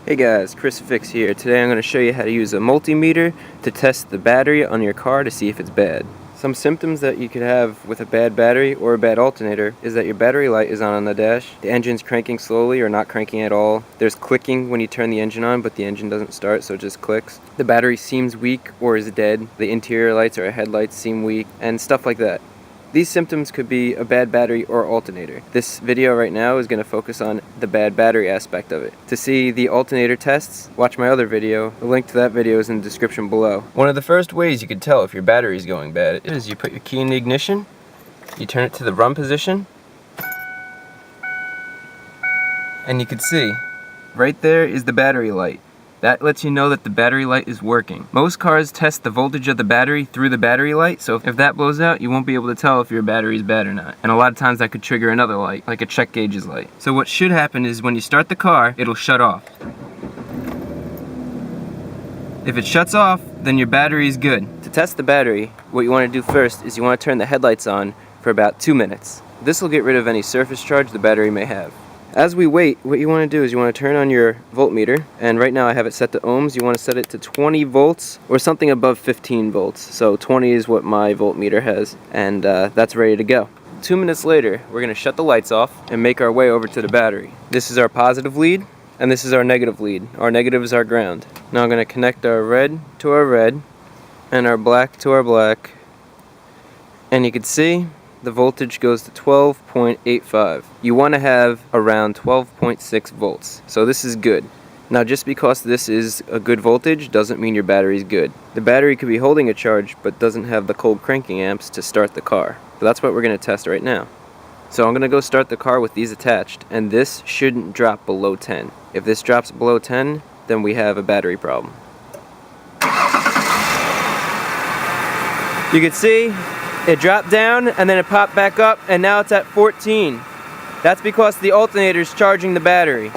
Hey guys, Crucifix here. Today I'm going to show you how to use a multimeter to test the battery on your car to see if it's bad. Some symptoms that you could have with a bad battery or a bad alternator is that your battery light is on the dash, the engine's cranking slowly or not cranking at all, there's clicking when you turn the engine on but the engine doesn't start so it just clicks, the battery seems weak or is dead, the interior lights or headlights seem weak, and stuff like that. These symptoms could be a bad battery or alternator. This video right now is going to focus on the bad battery aspect of it. To see the alternator tests, watch my other video. The link to that video is in the description below. One of the first ways you can tell if your battery is going bad is you put your key in the ignition, you turn it to the run position, and you can see right there is the battery light. That lets you know that the battery light is working. Most cars test the voltage of the battery through the battery light, so if that blows out, you won't be able to tell if your battery is bad or not. And a lot of times that could trigger another light, like a check gauge's light. So what should happen is when you start the car, it'll shut off. If it shuts off, then your battery is good. To test the battery, what you want to do first is you want to turn the headlights on for about 2 minutes. This will get rid of any surface charge the battery may have. As we wait, what you want to do is you want to turn on your voltmeter, and right now I have it set to ohms. You want to set it to 20 volts or something above 15 volts. So 20 is what my voltmeter has, and that's ready to go. 2 minutes later, we're going to shut the lights off and make our way over to the battery. This is our positive lead, and this is our negative lead. Our negative is our ground. Now I'm going to connect our red to our red, and our black to our black, and you can see the voltage goes to 12.85. You want to have around 12.6 volts. So this is good. Now just because this is a good voltage doesn't mean your battery is good. The battery could be holding a charge but doesn't have the cold cranking amps to start the car. So that's what we're going to test right now. So I'm going to go start the car with these attached, and this shouldn't drop below 10. If this drops below 10, then we have a battery problem. You can see it dropped down and then it popped back up, and now it's at 14. That's because the alternator is charging the battery.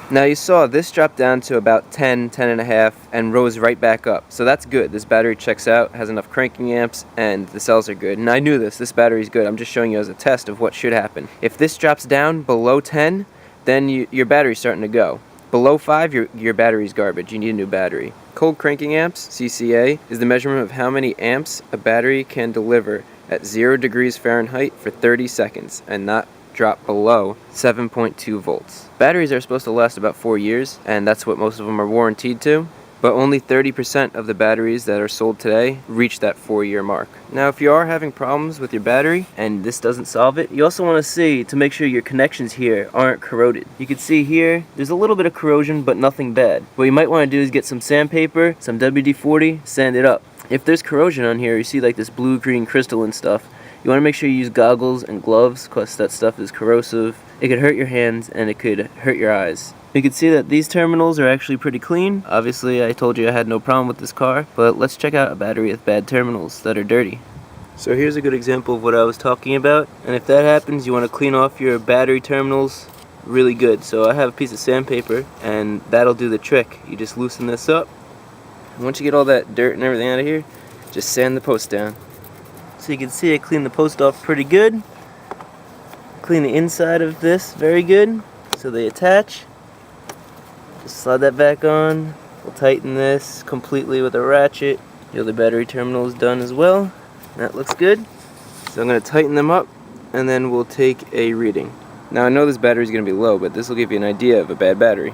Now you saw this dropped down to about 10, 10.5 and rose right back up. So that's good. This battery checks out, has enough cranking amps, and the cells are good. And I knew this battery is good. I'm just showing you as a test of what should happen. If this drops down below 10, then your battery's starting to go. Below 5, your battery's garbage. You need a new battery. Cold cranking amps, CCA, is the measurement of how many amps a battery can deliver at 0 degrees Fahrenheit for 30 seconds and not drop below 7.2 volts. Batteries are supposed to last about 4 years, and that's what most of them are warranted to. But only 30% of the batteries that are sold today reach that 4-year mark. Now if you are having problems with your battery and this doesn't solve it, you also want to see to make sure your connections here aren't corroded. You can see here there's a little bit of corrosion but nothing bad. What you might want to do is get some sandpaper, some WD-40, sand it up. If there's corrosion on here, you see like this blue-green crystal and stuff, you want to make sure you use goggles and gloves because that stuff is corrosive. It could hurt your hands and it could hurt your eyes. You can see that these terminals are actually pretty clean. Obviously I told you I had no problem with this car, but let's check out a battery with bad terminals that are dirty. So here's a good example of what I was talking about, and if that happens you want to clean off your battery terminals really good. So I have a piece of sandpaper and that'll do the trick. You just loosen this up, and once you get all that dirt and everything out of here, just sand the post down. So you can see I cleaned the post off pretty good. Clean the inside of this very good so they attach. Just slide that back on. We'll tighten this completely with a ratchet. The other battery terminal is done as well. That looks good. So I'm going to tighten them up and then we'll take a reading. Now I know this battery is going to be low, but this will give you an idea of a bad battery.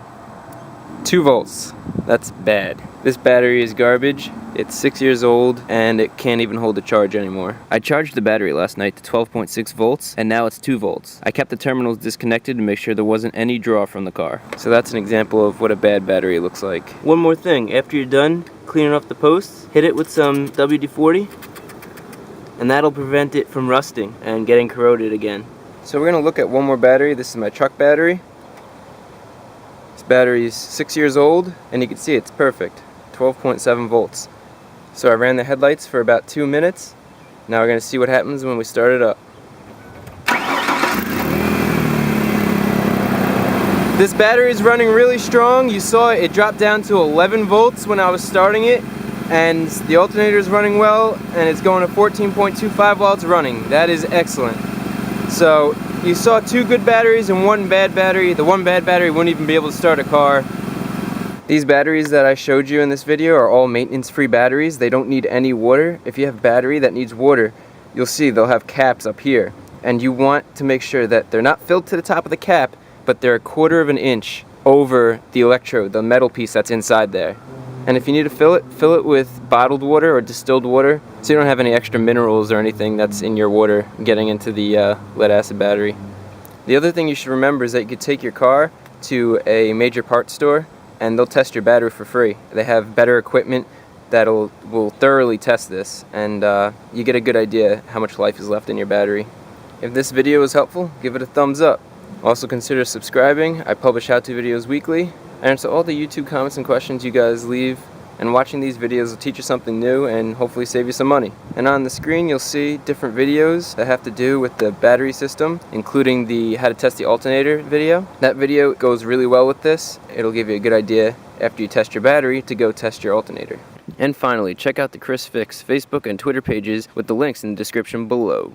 2 volts. That's bad. This battery is garbage. It's 6 years old and it can't even hold a charge anymore. I charged the battery last night to 12.6 volts and now it's 2 volts. I kept the terminals disconnected to make sure there wasn't any draw from the car. So that's an example of what a bad battery looks like. One more thing, after you're done cleaning off the posts, hit it with some WD-40 and that'll prevent it from rusting and getting corroded again. So we're going to look at one more battery. This is my truck battery. This battery is 6 years old and you can see it's perfect, 12.7 volts. So I ran the headlights for about 2 minutes. Now we're going to see what happens when we start it up. This battery is running really strong. You saw it dropped down to 11 volts when I was starting it, and the alternator is running well and it's going to 14.25 while it's running. That is excellent. So you saw 2 good batteries and 1 bad battery. The 1 bad battery wouldn't even be able to start a car. These batteries that I showed you in this video are all maintenance-free batteries. They don't need any water. If you have a battery that needs water, you'll see they'll have caps up here. And you want to make sure that they're not filled to the top of the cap, but they're 1/4 of an inch over the electrode, the metal piece that's inside there. And if you need to fill it with bottled water or distilled water, so you don't have any extra minerals or anything that's in your water getting into the lead-acid battery. The other thing you should remember is that you could take your car to a major parts store and they'll test your battery for free. They have better equipment that will thoroughly test this, and you get a good idea how much life is left in your battery. If this video was helpful, give it a thumbs up. Also consider subscribing. I publish how-to videos weekly. I answer all the YouTube comments and questions you guys leave, and watching these videos will teach you something new and hopefully save you some money. And on the screen you'll see different videos that have to do with the battery system, including the how to test the alternator video. That video goes really well with this. It'll give you a good idea after you test your battery to go test your alternator. And finally, check out the Chris Fix Facebook and Twitter pages with the links in the description below.